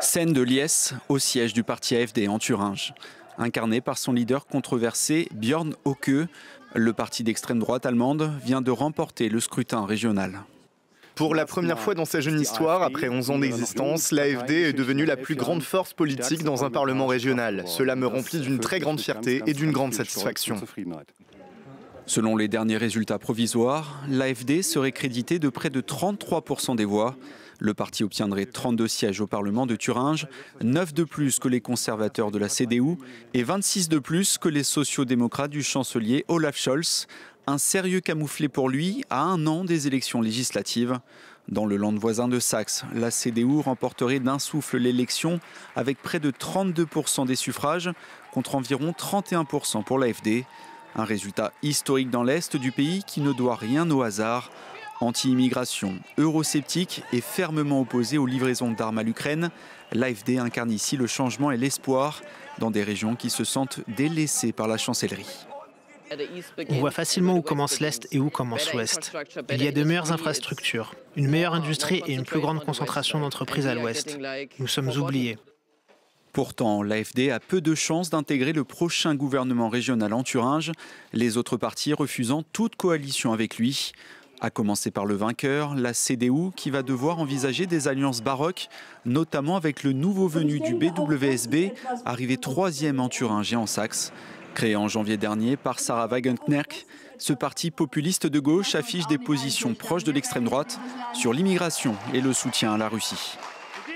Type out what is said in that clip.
Scène de liesse au siège du parti AfD en Thuringe. Incarné par son leader controversé Björn Höcke, le parti d'extrême droite allemande vient de remporter le scrutin régional. Pour la première fois dans sa jeune histoire, après 11 ans d'existence, l'AfD est devenue la plus grande force politique dans un parlement régional. Cela me remplit d'une très grande fierté et d'une grande satisfaction. Selon les derniers résultats provisoires, l'AfD serait créditée de près de 33% des voix. Le parti obtiendrait 32 sièges au Parlement de Thuringe, 9 de plus que les conservateurs de la CDU et 26 de plus que les sociaux-démocrates du chancelier Olaf Scholz. Un sérieux camouflet pour lui à un an des élections législatives. Dans le land voisin de Saxe, la CDU remporterait d'un souffle l'élection avec près de 32% des suffrages contre environ 31% pour l'AfD. Un résultat historique dans l'Est du pays qui ne doit rien au hasard. Anti-immigration, eurosceptique et fermement opposé aux livraisons d'armes à l'Ukraine, l'AfD incarne ici le changement et l'espoir dans des régions qui se sentent délaissées par la chancellerie. On voit facilement où commence l'Est et où commence l'Ouest. Il y a de meilleures infrastructures, une meilleure industrie et une plus grande concentration d'entreprises à l'Ouest. Nous sommes oubliés. Pourtant, l'AfD a peu de chances d'intégrer le prochain gouvernement régional en Thuringe, les autres partis refusant toute coalition avec lui. À commencer par le vainqueur, la CDU, qui va devoir envisager des alliances baroques, notamment avec le nouveau venu du BWSB, arrivé 3e en Thuringe et en Saxe. Créé en janvier dernier par Sarah Wagenknecht, ce parti populiste de gauche affiche des positions proches de l'extrême droite sur l'immigration et le soutien à la Russie.